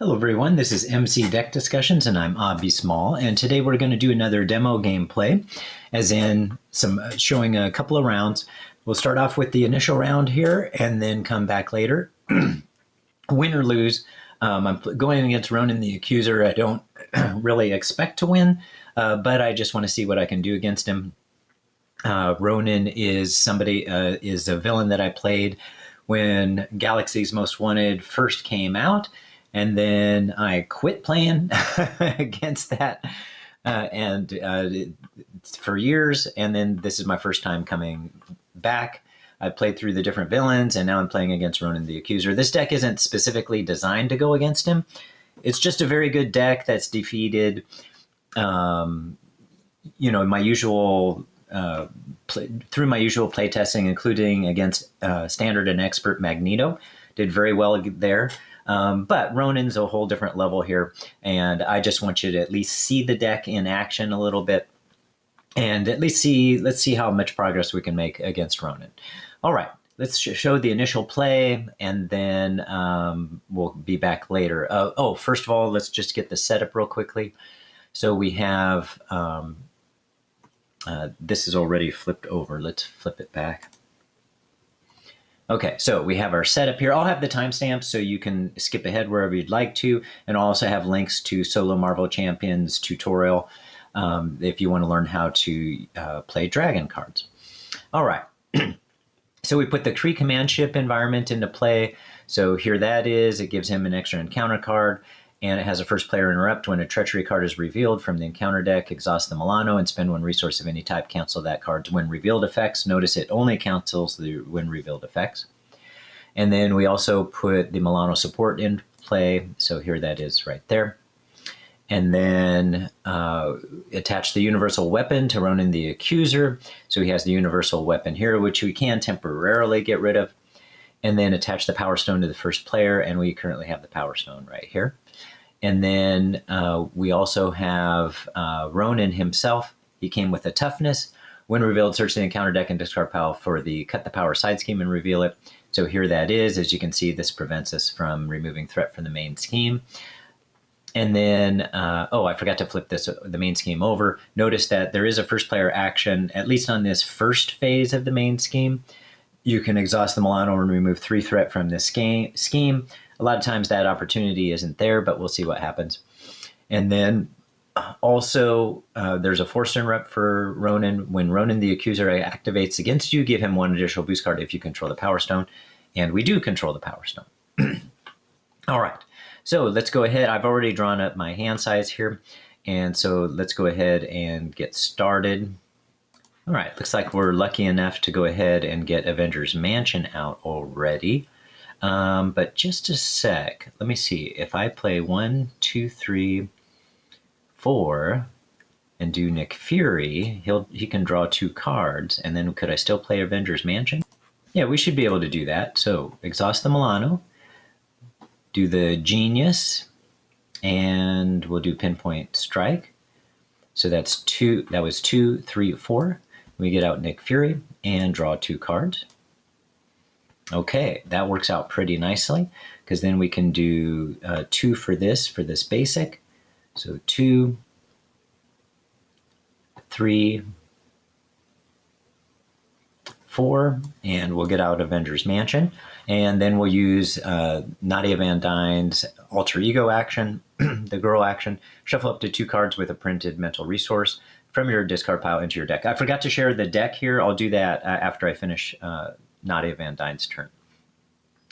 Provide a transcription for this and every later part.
Hello everyone, this is MC Deck Discussions and I'm Obby Small, and today we're going to do another demo gameplay, as in some showing a couple of rounds. We'll start off with the initial round here and then come back later. Win or lose, I'm going against Ronan the Accuser. I don't really expect to win, but I just want to see what I can do against him. Ronan is is a villain that I played when Galaxy's Most Wanted first came out. And then I quit playing against that for years. And then this is my first time coming back. I played through the different villains, and now I'm playing against Ronan the Accuser. This deck isn't specifically designed to go against him. It's just a very good deck that's defeated, my usual through my usual playtesting, including against Standard and Expert Magneto. Did very well there. But Ronan's a whole different level here, and I just want you to at least see the deck in action a little bit, and at least let's see how much progress we can make against Ronan. All right, let's show the initial play, and then we'll be back later. First of all, let's just get the setup real quickly. So we have, this is already flipped over. Let's flip it back. Okay, so we have our setup here. I'll have the timestamps so you can skip ahead wherever you'd like to, and I'll also have links to Solo Marvel Champions tutorial if you want to learn how to play DragnCards. All right, so we put the Kree command ship environment into play. So here that is. It gives him an extra encounter card, and it has a first player interrupt. When a treachery card is revealed from the encounter deck, exhaust the Milano and spend one resource of any type. Cancel that card's when revealed effects. Notice it only cancels the when revealed effects. And then we also put the Milano support in play. So here that is right there. And then attach the universal weapon to Ronan the Accuser. So he has the universal weapon here, which we can temporarily get rid of. And then attach the Power Stone to the first player, and we currently have the Power Stone right here. And then we also have Ronan himself. He came with a toughness. When revealed, search the encounter deck and discard pile for the cut the power side scheme and reveal it. So here that is. As you can see, this prevents us from removing threat from the main scheme. And then, I forgot to flip the main scheme over. Notice that there is a first player action, at least on this first phase of the main scheme. You can exhaust the Milano and remove 3 threat from this scheme. A lot of times that opportunity isn't there, but we'll see what happens. And then also there's a forced interrupt for Ronan. When Ronan the Accuser activates against you, give him 1 additional boost card if you control the Power Stone. And we do control the Power Stone. All right, so let's go ahead. I've already drawn up my hand size here. And so let's go ahead and get started. All right, looks like we're lucky enough to go ahead and get Avengers Mansion out already. But just a sec, let me see. If I play 1, 2, 3, 4 and do Nick Fury, he can draw 2 cards. And then could I still play Avengers Mansion? Yeah, we should be able to do that. So exhaust the Milano, do the Genius, and we'll do Pinpoint Strike. So that's 2. That was 2, 3, 4. We get out Nick Fury and draw 2 cards. Okay, that works out pretty nicely, because then we can do 2 for this basic. So 2, 3, 4, and we'll get out Avengers Mansion. And then we'll use Nadia Van Dyne's alter ego action, the girl action. Shuffle up to 2 cards with a printed mental resource from your discard pile into your deck. I forgot to share the deck here. I'll do that after I finish Nadia Van Dyne's turn.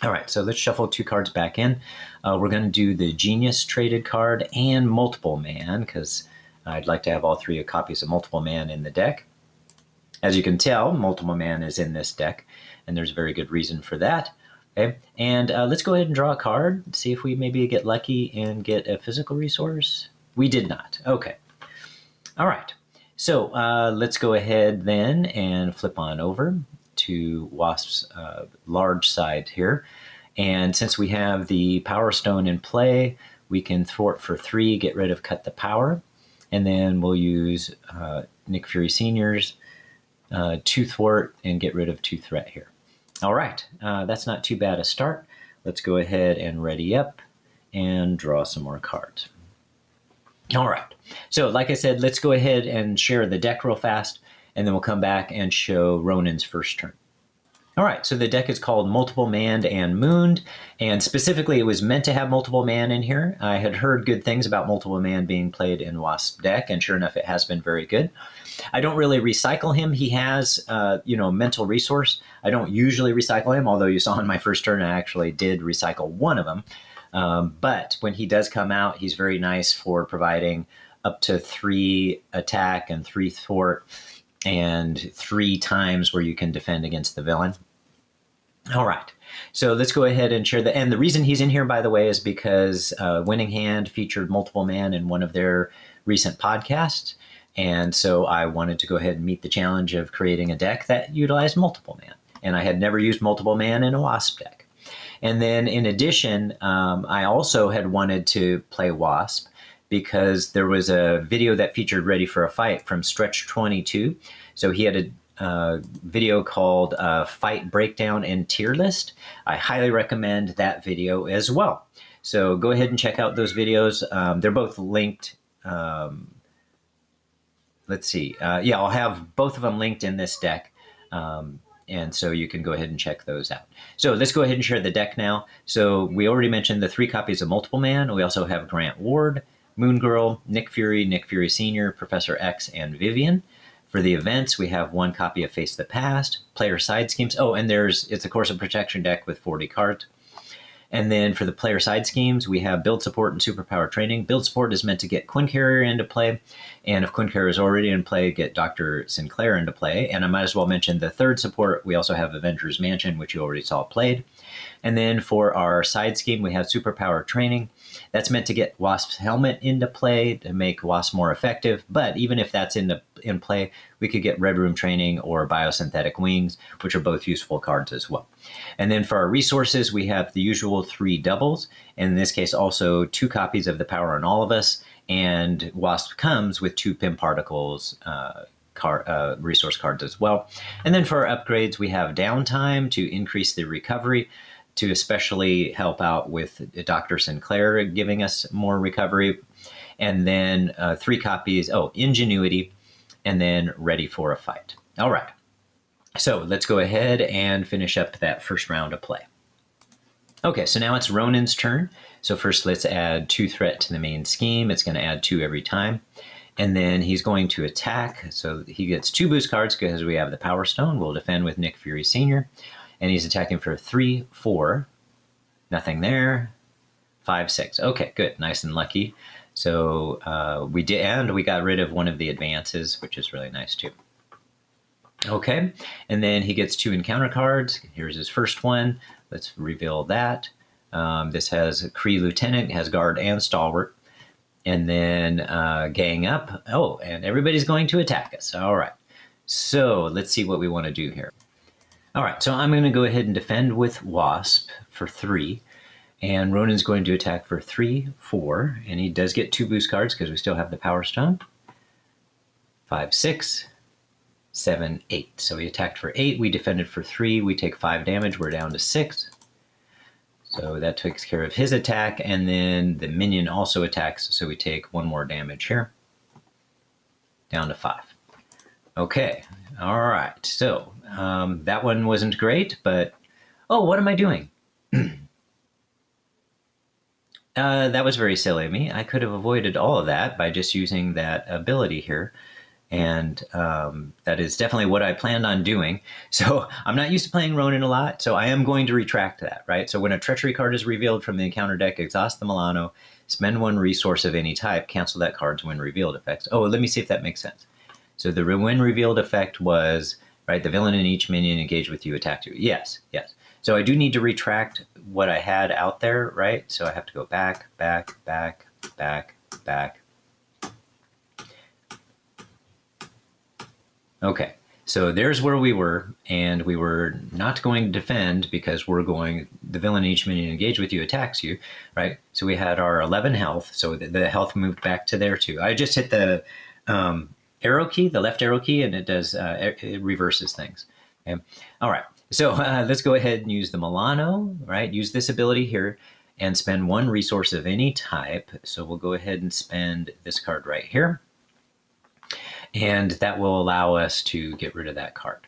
All right, so let's shuffle 2 cards back in. We're going to do the Genius traded card and Multiple Man, because I'd like to have all 3 copies of Multiple Man in the deck. As you can tell, Multiple Man is in this deck, and there's a very good reason for that. Okay, and let's go ahead and draw a card, see if we maybe get lucky and get a physical resource. We did not. Okay. All right. So let's go ahead then and flip on over to Wasp's large side here. And since we have the Power Stone in play, we can thwart for 3, get rid of cut the power. And then we'll use Nick Fury Sr.'s 2 thwart and get rid of 2 threat here. All right, that's not too bad a start. Let's go ahead and ready up and draw some more cards. All right. So like I said, let's go ahead and share the deck real fast, and then we'll come back and show Ronan's first turn. All right, so the deck is called Multiple Manned and Mooned, and specifically it was meant to have Multiple Man in here. I had heard good things about Multiple Man being played in Wasp deck, and sure enough, it has been very good. I don't really recycle him. He has, mental resource. I don't usually recycle him, although you saw in my first turn I actually did recycle one of them. But when he does come out, he's very nice for providing up to 3 attack and 3 thwart and 3 times where you can defend against the villain. All right, so let's go ahead and share and the reason he's in here, by the way, is because Winning Hand featured Multiple Man in one of their recent podcasts. And so I wanted to go ahead and meet the challenge of creating a deck that utilized Multiple Man. And I had never used Multiple Man in a Wasp deck. And then in addition, I also had wanted to play Wasp because there was a video that featured Ready for a Fight from Stretch 22. So he had a video called Fight Breakdown and Tier List. I highly recommend that video as well. So go ahead and check out those videos. They're both linked. Let's see. I'll have both of them linked in this deck. And so you can go ahead and check those out. So let's go ahead and share the deck now. So we already mentioned the 3 copies of Multiple Man. We also have Grant Ward, Moon Girl, Nick Fury Sr., Professor X, and Vivian. For the events, we have 1 copy of Face the Past, Player Side Schemes. Oh, and it's a Course of Protection deck with 40 cards. And then for the player side schemes, we have Build Support and Superpower Training. Build Support is meant to get Quinn Carrier into play. And if Quinn Carrier is already in play, get Dr. Sinclair into play. And I might as well mention the third support. We also have Avengers Mansion, which you already saw played. And then for our side scheme, we have Superpower Training. That's meant to get Wasp's Helmet into play to make Wasp more effective. But even if that's in play, we could get Red Room Training or Biosynthetic Wings, which are both useful cards as well. And then for our resources, we have the usual 3 doubles. And in this case, also 2 copies of The Power in All of Us. And Wasp comes with 2 Pim Particles resource cards as well. And then for our upgrades, we have Downtime to increase the recovery, to especially help out with Dr. Sinclair giving us more recovery. And then 3 copies, Ingenuity, and then Ready for a Fight. All right. So let's go ahead and finish up that first round of play. Okay, so now it's Ronan's turn. So first let's add 2 threat to the main scheme. It's going to add 2 every time. And then he's going to attack. So he gets 2 boost cards because we have the Power Stone. We'll defend with Nick Fury Sr. And he's attacking for 3, 4. Nothing there. 5, 6. Okay, good. Nice and lucky. So we did, and we got rid of one of the advances, which is really nice too. Okay, and then he gets 2 encounter cards. Here's his first one. Let's reveal that. This has Kree Lieutenant, has Guard and Stalwart. And then Gang Up. Oh, and everybody's going to attack us. All right. So let's see what we want to do here. All right, so I'm going to go ahead and defend with Wasp for 3. And Ronan's going to attack for 3, 4. And he does get 2 boost cards because we still have the Power Stone. 5, 6, 7, 8. So he attacked for 8. We defended for 3. We take 5 damage. We're down to 6. So that takes care of his attack. And then the minion also attacks. So we take 1 more damage here. Down to 5. Okay. All right. So that one wasn't great, but what am I doing? That was very silly of me. I could have avoided all of that by just using that ability here. And that is definitely what I planned on doing. So I'm not used to playing Ronan a lot, so I am going to retract that, right? So when a treachery card is revealed from the encounter deck, exhaust the Milano, spend 1 resource of any type, cancel that card's when revealed effects. Oh, let me see if that makes sense. So the when revealed effect was, right, the villain in each minion engaged with you attacked you. Yes, yes. So I do need to retract what I had out there, right? So I have to go back, back, back, back, back. Okay, so there's where we were, and we were not going to defend because the villain in each minion engaged with you attacks you, right? So we had our 11 health, so the health moved back to there too. I just hit the arrow key, the left arrow key, and it does, it reverses things. Okay. All right, so let's go ahead and use the Milano, right? Use this ability here. and spend one resource of any type. So we'll go ahead and spend this card right here. And that will allow us to get rid of that card.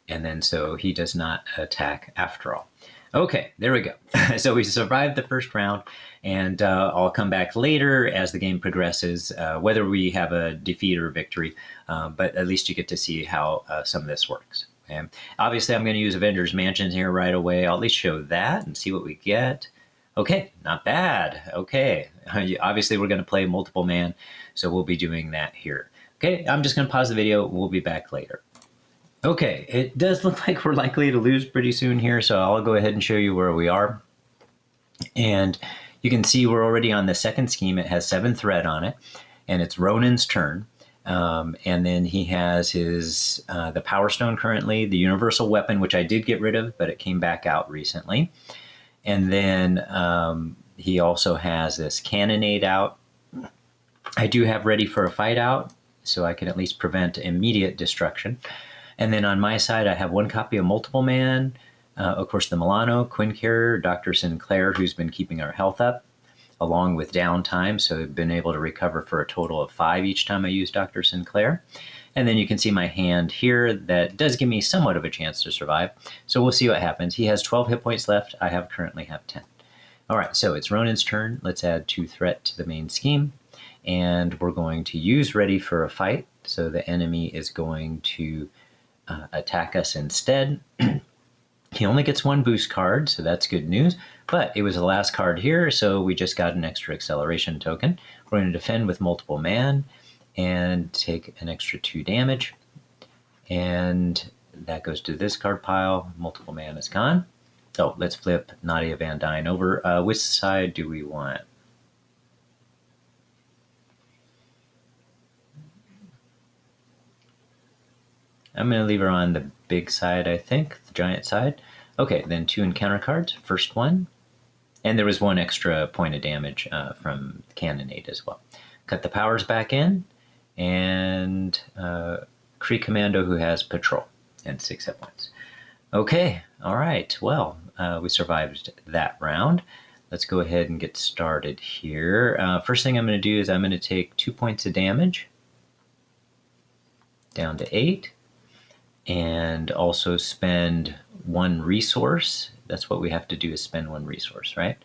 And then so he does not attack after all. Okay, there we go. So we survived the first round, and I'll come back later as the game progresses, whether we have a defeat or a victory, but at least you get to see how some of this works. Okay? Obviously, I'm going to use Avengers Mansion here right away. I'll at least show that and see what we get. Okay, not bad. Okay, obviously we're going to play multiple man, so we'll be doing that here. Okay, I'm just going to pause the video. We'll be back later. Okay, it does look like we're likely to lose pretty soon here, so I'll go ahead and show you where we are. And you can see we're already on the second scheme. It has 7 threat on it, and it's Ronan's turn. And then he has his the Power Stone currently, the Universal Weapon, which I did get rid of, but it came back out recently. And then he also has this Cannonade out. I do have Ready for a Fight out, so I can at least prevent immediate destruction. And then on my side, I have 1 copy of Multiple Man, of course, the Milano, Quinn Carrier, Dr. Sinclair, who's been keeping our health up, along with downtime. So I've been able to recover for a total of 5 each time I use Dr. Sinclair. And then you can see my hand here that does give me somewhat of a chance to survive. So we'll see what happens. He has 12 hit points left. I currently have 10. All right, so it's Ronan's turn. Let's add 2 threat to the main scheme. And we're going to use Ready for a Fight. So the enemy is going to attack us instead. He only gets 1 boost card, so that's good news. But it was the last card here, so we just got an extra acceleration token. We're going to defend with Multiple Man and take an extra 2 damage. And that goes to this card pile. Multiple Man is gone. Oh, let's flip Nadia Van Dyne over. Which side do we want? I'm going to leave her on the big side, I think, the giant side. Okay, then 2 encounter cards. First one. And there was 1 extra point of damage from Cannonade as well. Cut the powers back in. And Kree Commando, who has Patrol and 6 hit points. Okay, all right. Well, we survived that round. Let's go ahead and get started here. First thing I'm going to do is I'm going to take 2 points of damage. Down to 8. And also spend 1 resource. That's what we have to do, is spend 1 resource, right?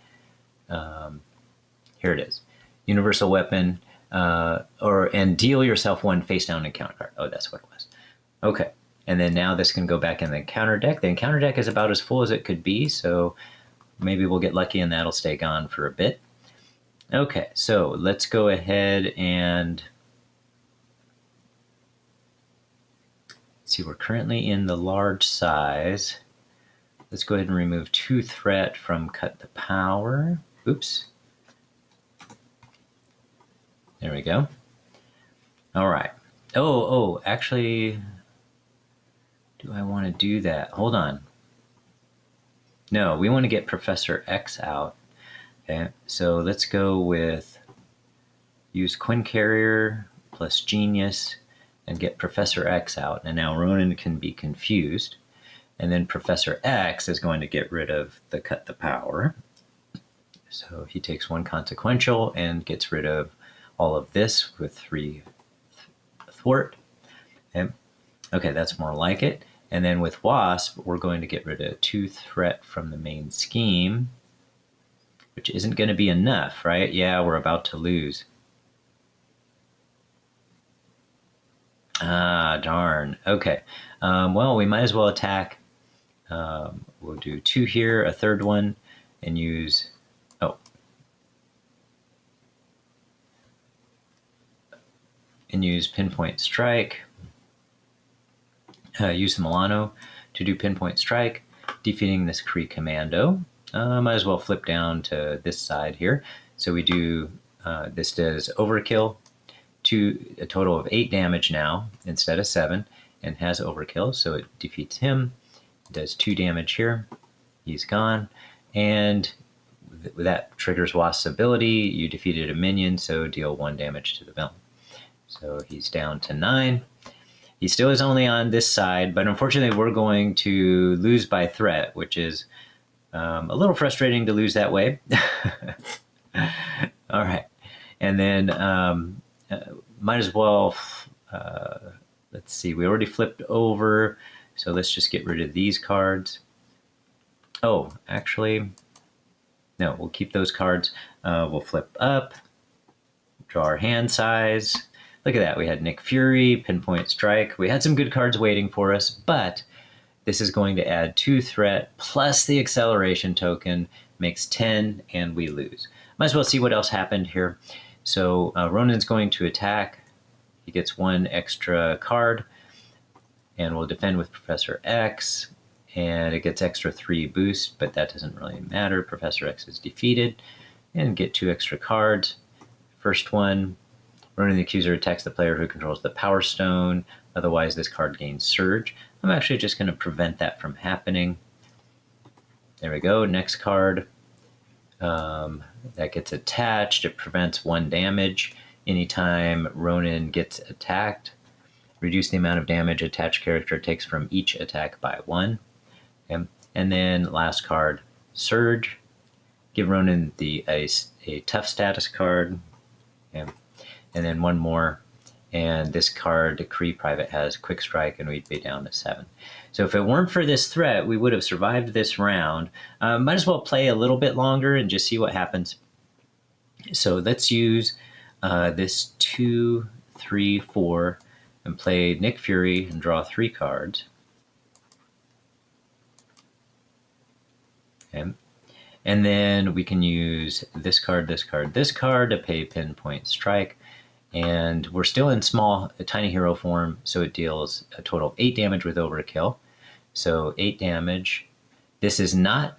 Here it is. Universal Weapon, and deal yourself 1 face down encounter card. Oh, that's what it was. Okay, and then now this can go back in the encounter deck. The encounter deck is about as full as it could be, so maybe we'll get lucky and that'll stay gone for a bit. Okay, so let's go ahead and see, we're currently in the large size. Let's go ahead and remove 2 threat from Cut the Power. Oops. There we go. All right. Oh, actually, do I want to do that? Hold on. No, we want to get Professor X out. Okay, so let's go with use Quinn Carrier plus Genius and get Professor X out. And now Ronan can be confused. And then Professor X is going to get rid of the Cut the Power. So he takes 1 consequential and gets rid of all of this with 3 thwart. Okay, that's more like it. And then with Wasp, we're going to get rid of 2 threat from the main scheme, which isn't going to be enough, right? Yeah, we're about to lose. Ah, darn. Okay. Well, we might as well attack. We'll do 2 here, a 3rd one, and use... Oh. And use Pinpoint Strike. Use the Milano to do Pinpoint Strike, defeating this Kree Commando. Might as well flip down to this side here. So we do... this does Overkill. To a total of 8 damage now instead of 7, and has Overkill, so it defeats him. It does 2 damage here. He's gone, and that triggers Wasp's ability. You defeated a minion, so deal 1 damage to the villain. So he's down to 9. He still is only on this side, but unfortunately we're going to lose by threat, which is A little frustrating to lose that way. All right. And then might as well, let's see, we already flipped over. So let's just get rid of these cards. Oh, actually, no, we'll keep those cards. We'll flip up, draw our hand size. Look at that. We had Nick Fury, Pinpoint Strike. We had some good cards waiting for us, but this is going to add 2 threat plus the acceleration token, makes 10, and we lose. Might as well see what else happened here. So Ronan's going to attack. He gets 1 extra card, and we'll defend with Professor X, and it gets extra 3 boost, but that doesn't really matter. Professor X is defeated, and get 2 extra cards. First one, Ronan the Accuser attacks the player who controls the Power Stone. Otherwise, this card gains Surge. I'm actually just going to prevent that from happening. There we go. Next card. That gets attached. It prevents 1 damage. Anytime Ronan gets attacked, reduce the amount of damage attached character takes from each attack by 1. Okay. And then last card, Surge. Give Ronan a tough status card. Okay. And then 1 more. And this card, Decree Private, has Quick Strike, and we'd be down to 7. So if it weren't for this threat, we would have survived this round. Might as well play a little bit longer and just see what happens. So let's use this 2, 3, 4, and play Nick Fury and draw 3 cards. Okay. And then we can use this card, this card, this card to pay Pinpoint Strike. And we're still in small, tiny hero form, so it deals a total of 8 damage with Overkill. So 8 damage. This is not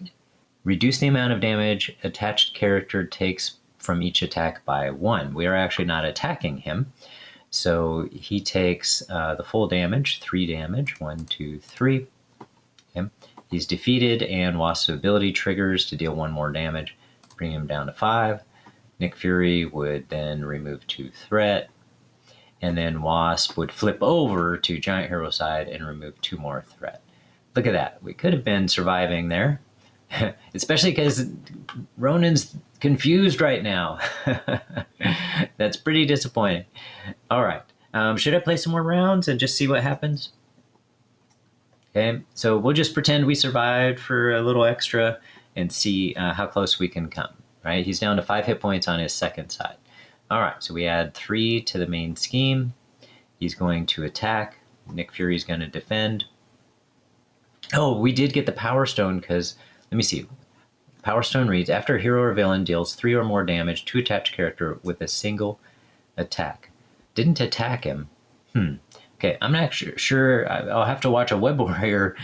reduce the amount of damage attached character takes from each attack by 1. We are actually not attacking him. So he takes the full damage, 3 damage, 1, 2, 3. Okay. He's defeated, and Wasp's ability triggers to deal 1 more damage, bring him down to 5. Nick Fury would then remove 2 threat, and then Wasp would flip over to Giant Hero side and remove 2 more threat. Look at that. We could have been surviving there, especially because Ronan's confused right now. That's pretty disappointing. All right. Should I play some more rounds and just see what happens? Okay, so we'll just pretend we survived for a little extra and see how close we can come. Right, he's down to 5 hit points on his second side. All right, so we add 3 to the main scheme. He's going to attack. Nick Fury's going to defend. Oh, we did get the Power Stone because, let me see. Power Stone reads, after a hero or villain deals 3 or more damage to attached character with a single attack. Didn't attack him. Okay, I'm not sure. I'll have to watch a Web Warrior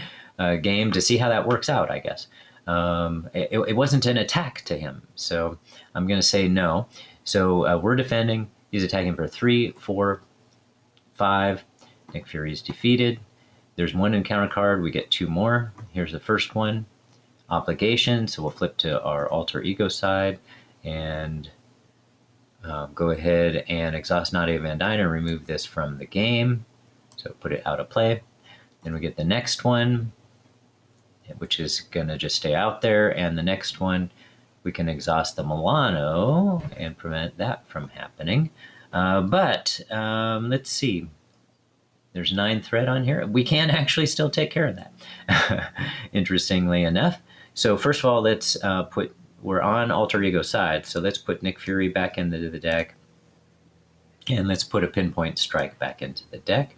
game to see how that works out, I guess. It wasn't an attack to him, so I'm going to say no. So we're defending. He's attacking for 3, 4, 5. Nick Fury's defeated. There's 1 encounter card. We get 2 more. Here's the first one. Obligation. So we'll flip to our alter ego side and go ahead and exhaust Nadia Van Dyne and remove this from the game. So put it out of play. Then we get the next one, which is going to just stay out there. And the next one, we can exhaust the Milano and prevent that from happening. But let's see. There's 9 threat on here. We can actually still take care of that, interestingly enough. So first of all, let's we're on Alter Ego side. So let's put Nick Fury back into the deck. And let's put a Pinpoint Strike back into the deck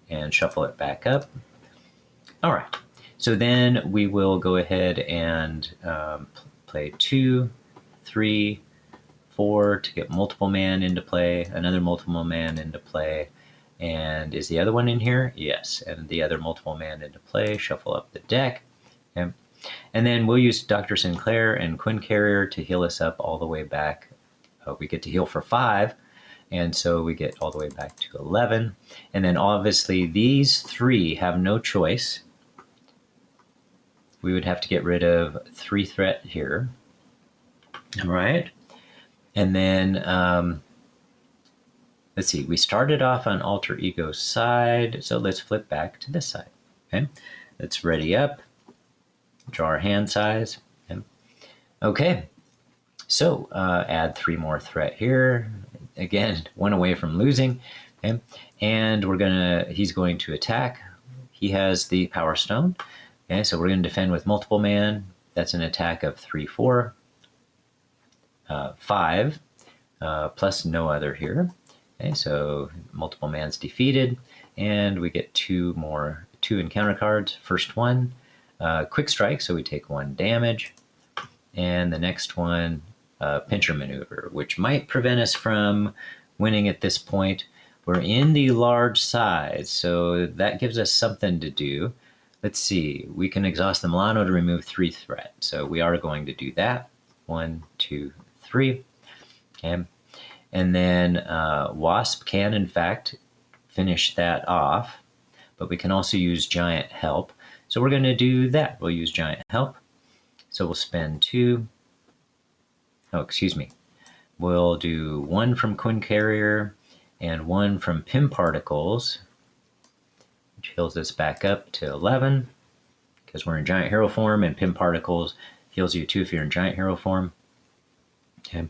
and shuffle it back up. All right. So then we will go ahead and play 2, 3, 4 to get multiple man into play, another multiple man into play. And is the other one in here? Yes. And the other multiple man into play, shuffle up the deck. Okay. And then we'll use Dr. Sinclair and Quinn Carrier to heal us up all the way back. We get to heal for 5. And so we get all the way back to 11. And then obviously these 3 have no choice. We would have to get rid of 3 threat here. All right. And then, let's see, we started off on Alter Ego side. So let's flip back to this side. Okay. Let's ready up. draw our hand size. Okay, so add 3 more threat here. Again, 1 away from losing. Okay, and he's going to attack. He has the Power Stone. Okay, so we're going to defend with multiple man. That's an attack of 3, 4, 5, plus no other here. Okay, so multiple man's defeated, and we get 2 encounter cards. First one, quick strike, so we take 1 damage, and the next one, pincher maneuver, which might prevent us from winning at this point. We're in the large size, so that gives us something to do. Let's see, we can exhaust the Milano to remove 3 threat, so we are going to do that. 1, 2, 3. Okay. And then Wasp can, in fact, finish that off, but we can also use Giant Help. So we're going to do that. We'll use Giant Help. So we'll spend 2. Oh, excuse me. We'll do 1 from Quinn Carrier and 1 from Pim Particles, which heals us back up to 11, because we're in Giant Hero form, and Pim Particles heals you too if you're in Giant Hero form. Okay.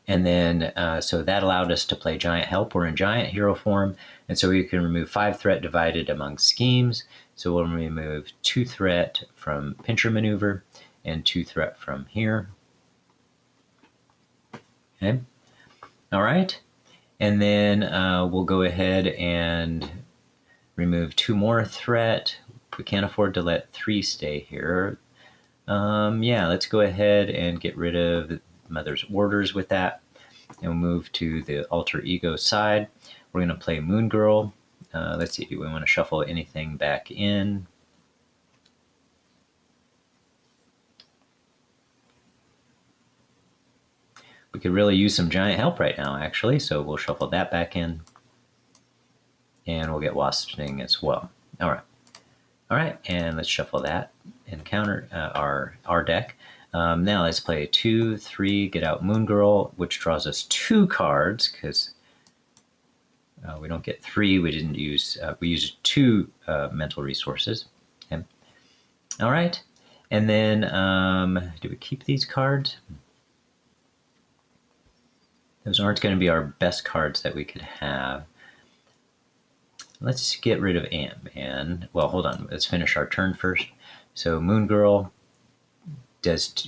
And then, so that allowed us to play Giant Help. We're in Giant Hero form, and so we can remove 5 threat divided among schemes. So we'll remove 2 threat from Pincher Maneuver and 2 threat from here. Okay. All right. And then we'll go ahead and remove 2 more threat. We can't afford to let 3 stay here. Yeah, let's go ahead and get rid of Mother's Orders with that, and we'll move to the alter ego side. We're going to play Moon Girl. Let's see, do we want to shuffle anything back in? We could really use some Giant Help right now, actually, so we'll shuffle that back in, and we'll get Wasp Sting as well. All right, and let's shuffle that and counter our deck. Now let's play 2, 3, get out Moon Girl, which draws us 2 cards, because we don't get 3. We didn't use, we used 2 mental resources. Okay. All right, and then do we keep these cards? Those aren't going to be our best cards that we could have. Let's get rid of Ant-Man. Well, hold on, let's finish our turn first. So Moon Girl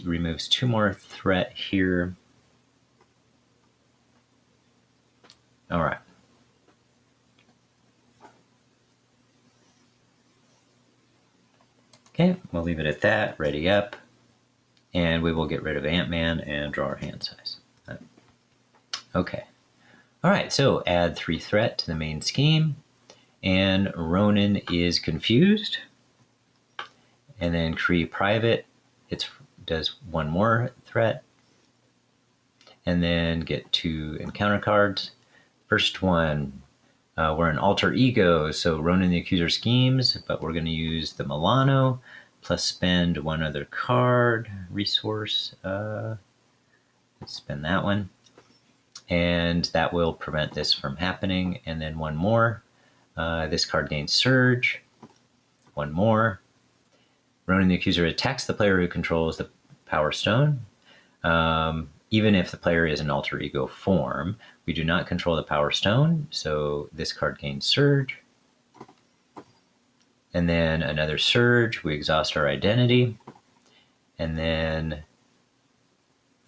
removes 2 more threat here. All right. Okay, we'll leave it at that. Ready up. And we will get rid of Ant-Man and draw our hand size. Okay. All right, so add 3 threat to the main scheme. And Ronan is confused. And then Kree Private, it does 1 more threat. And then get 2 encounter cards. First one, we're an alter ego, so Ronan the Accuser schemes, but we're going to use the Milano, plus spend 1 other card resource. Let's spend that one. And that will prevent this from happening. And then 1 more. This card gains Surge. 1 more. Ronan the Accuser attacks the player who controls the Power Stone. Even if the player is an alter ego form, we do not control the Power Stone, so this card gains Surge. And then another Surge, we exhaust our identity. And then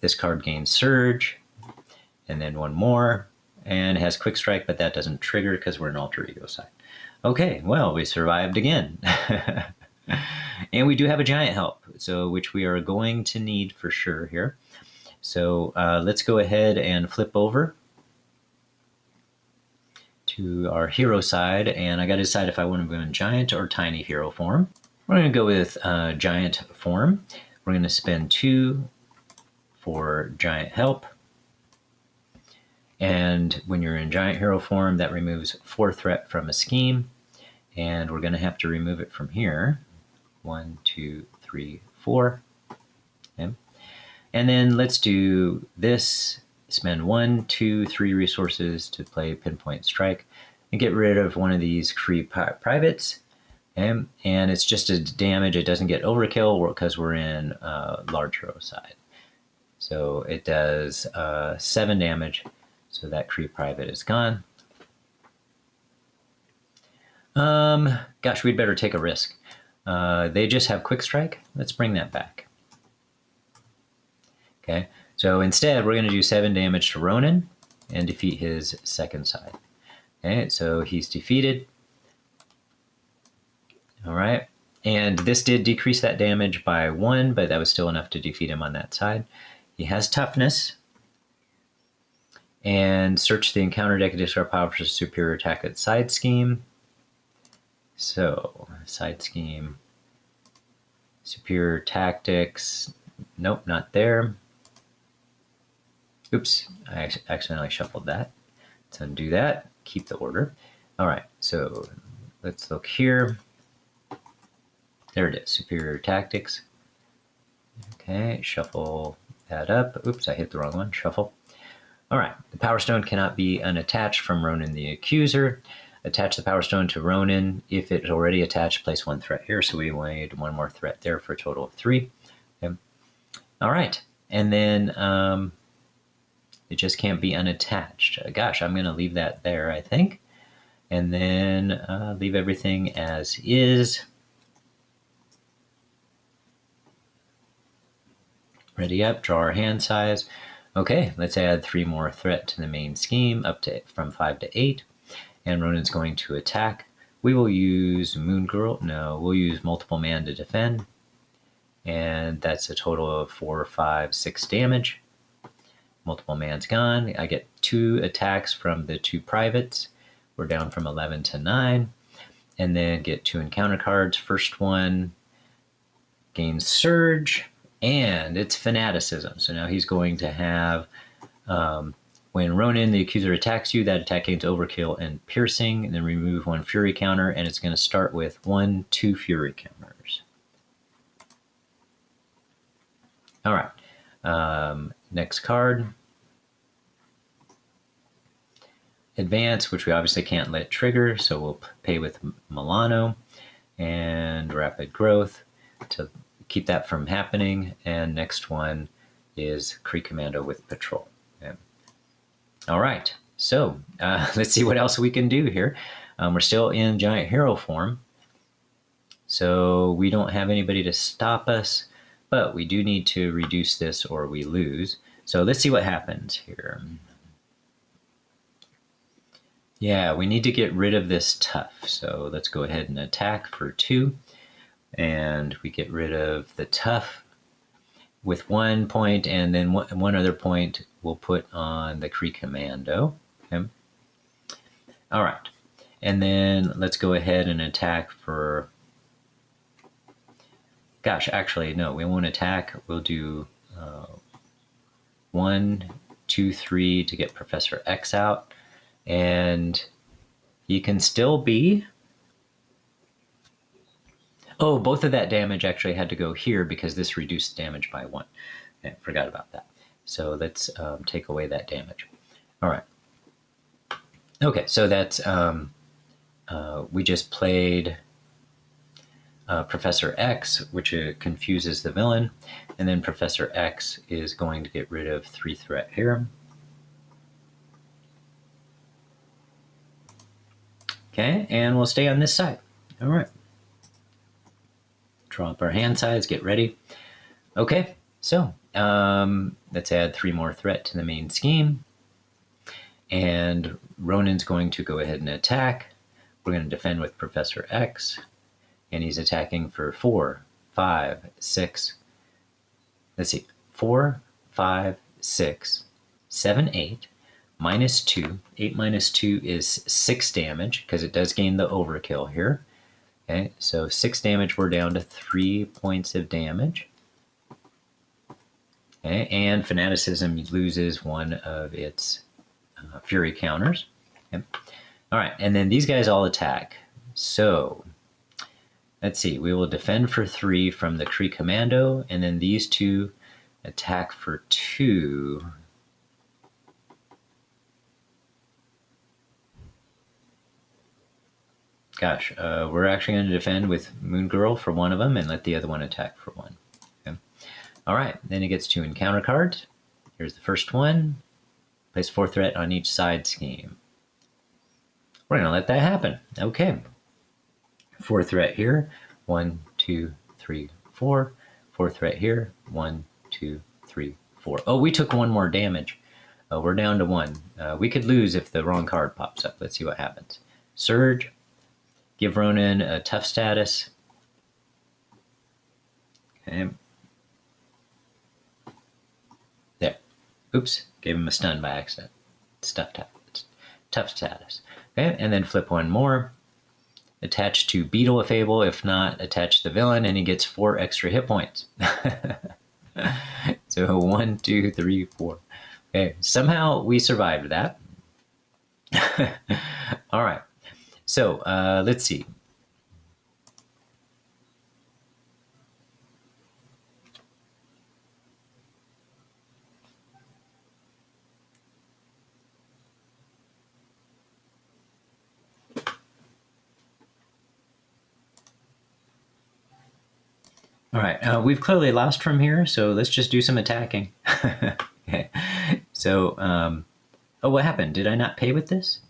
this card gains Surge. And then 1 more, and has Quick Strike, but that doesn't trigger because we're an alter ego side. Okay, well, we survived again. And we do have a Giant Help, so which we are going to need for sure here. So let's go ahead and flip over to our hero side, and I got to decide if I want to go in Giant or Tiny hero form. We're going to go with Giant form. We're going to spend 2 for Giant Help. And when you're in Giant Hero form, that removes 4 threat from a scheme. And we're going to have to remove it from here. 1, 2, 3, 4. Okay. And then let's do this. Spend 1, 2, 3 resources to play Pinpoint Strike. And get rid of one of these Kree privates. Okay? And it's just a damage. It doesn't get overkill because we're in large hero side. So it does 7 damage. So that Kree Private is gone. Gosh, we'd better take a risk. They just have Quick Strike. Let's bring that back. Okay, so instead we're going to do 7 damage to Ronan and defeat his second side. Okay, so he's defeated. All right, and this did decrease that damage by 1, but that was still enough to defeat him on that side. He has toughness. And search the encounter deck to discard power for superior attack at side scheme. So, side scheme, superior tactics. Nope, not there. Oops, I accidentally shuffled that. Let's undo that, keep the order. All right, so let's look here. There it is, superior tactics. Okay, shuffle that up. Oops, I hit the wrong one, shuffle. All right, the Power Stone cannot be unattached from Ronan the Accuser. Attach the Power Stone to Ronan. If it's already attached, place 1 threat here. So we made 1 more threat there for a total of 3. Okay. All right, and then it just can't be unattached. Gosh, I'm going to leave that there, I think. And then leave everything as is. Ready up, draw our hand size. Okay, let's add 3 more threat to the main scheme, up to from 5 to 8. And Ronan's going to attack. We will use Moon Girl. No, we'll use multiple man to defend. And that's a total of 4, 5, 6 damage. Multiple man's gone. I get 2 attacks from the 2 privates. We're down from 11 to 9. And then get 2 encounter cards. First one gains Surge. And it's Fanaticism. So now he's going to have, when Ronan the Accuser attacks you, that attack gains Overkill and Piercing, and then remove 1 Fury counter, and it's going to start with 1, 2 Fury counters. All right. Next card. Advance, which we obviously can't let trigger, so we'll pay with Milano and Rapid Growth to keep that from happening. And next one is Kree Commando with Patrol. Okay. All right, so let's see what else we can do here. We're still in giant hero form, so we don't have anybody to stop us, but we do need to reduce this or we lose. So let's see what happens here. Yeah, we need to get rid of this tough. So let's go ahead and attack for 2. And we get rid of the tough with 1 point, and then one other point we'll put on the Kree Commando. Okay. All right. And then let's go ahead and attack for... Gosh, actually, no, we won't attack. We'll do 1, 2, 3 to get Professor X out. And he can still be... Oh, both of that damage actually had to go here because this reduced damage by 1. Okay, forgot about that. So let's take away that damage. All right. Okay, so that's, we just played Professor X, which confuses the villain. And then Professor X is going to get rid of 3 threat here. Okay, and we'll stay on this side. All right. Draw up our hand size, get ready. Okay, so let's add 3 more threat to the main scheme. And Ronan's going to go ahead and attack. We're going to defend with Professor X. And he's attacking for 4, 5, 6. Let's see, 4, 5, 6, 7, 8. Minus 2. 8 minus 2 is 6 damage because it does gain the overkill here. Okay, so 6 damage, we're down to 3 points of damage. Okay, and Fanaticism loses 1 of its Fury counters. Okay. All right, and then these guys all attack. So let's see, we will defend for 3 from the Kree Commando, and then these 2 attack for 2. Gosh, we're actually going to defend with Moon Girl for one of them and let the other one attack for one. Okay. All right, then it gets to encounter cards. Here's the first one. Place 4 threat on each side scheme. We're going to let that happen. Okay. 4 threat here. 1, 2, 3, 4. 4 threat here. 1, 2, 3, 4. Oh, we took 1 more damage. We're down to 1. We could lose if the wrong card pops up. Let's see what happens. Surge. Give Ronan a tough status. Okay. There. Oops. Gave him a stun by accident. Tough status. Okay. And then flip 1 more. Attach to Beetle if able. If not, attach the villain and he gets 4 extra hit points. So 1, 2, 3, 4. Okay. Somehow we survived that. All right. So let's see. All right, we've clearly lost from here, so let's just do some attacking. Okay. So, oh, what happened? Did I not pay with this?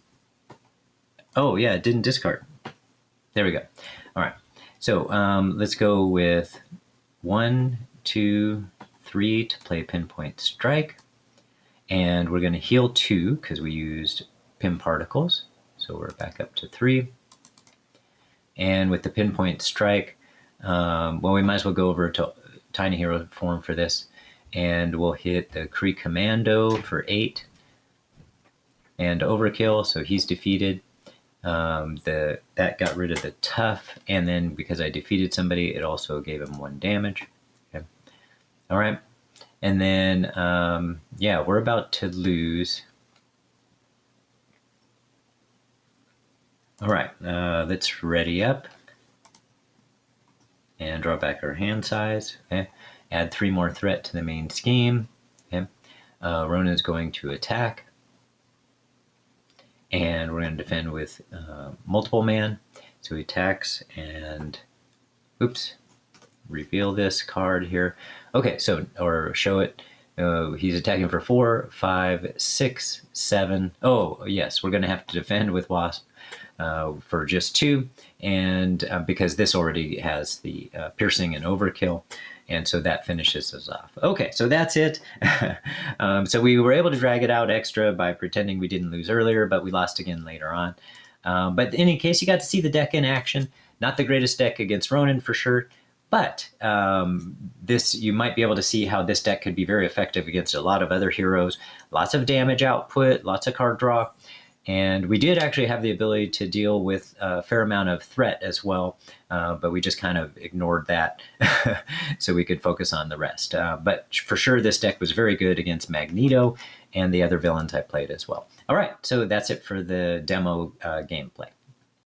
Oh, yeah, it didn't discard. There we go. All right. So let's go with 1, 2, 3 to play Pinpoint Strike. And we're going to heal 2 because we used Pin Particles. So we're back up to 3. And with the Pinpoint Strike, well, we might as well go over to Tiny Hero form for this. And we'll hit the Kree Commando for 8. And Overkill, so he's defeated. That got rid of the tough, and then because I defeated somebody, it also gave him 1 damage. Okay. All right, and then yeah, we're about to lose. All right, let's ready up and draw back our hand size. Okay, add 3 more threat to the main scheme. Okay, Ronan's going to attack. And we're going to defend with multiple man. So he attacks and, oops, reveal this card here. Okay, so, or show it. He's attacking for 4, 5, 6, 7. Oh, yes, we're going to have to defend with Wasp for just 2. And because this already has the piercing and overkill. And so that finishes us off. Okay, so that's it. So we were able to drag it out extra by pretending we didn't lose earlier, but we lost again later on. But in any case, you got to see the deck in action. Not the greatest deck against Ronan for sure, but this you might be able to see how this deck could be very effective against a lot of other heroes. Lots of damage output, lots of card draw. And we did actually have the ability to deal with a fair amount of threat as well, but we just kind of ignored that so we could focus on the rest. But for sure, this deck was very good against Magneto and the other villains I played as well. All right, so that's it for the demo gameplay.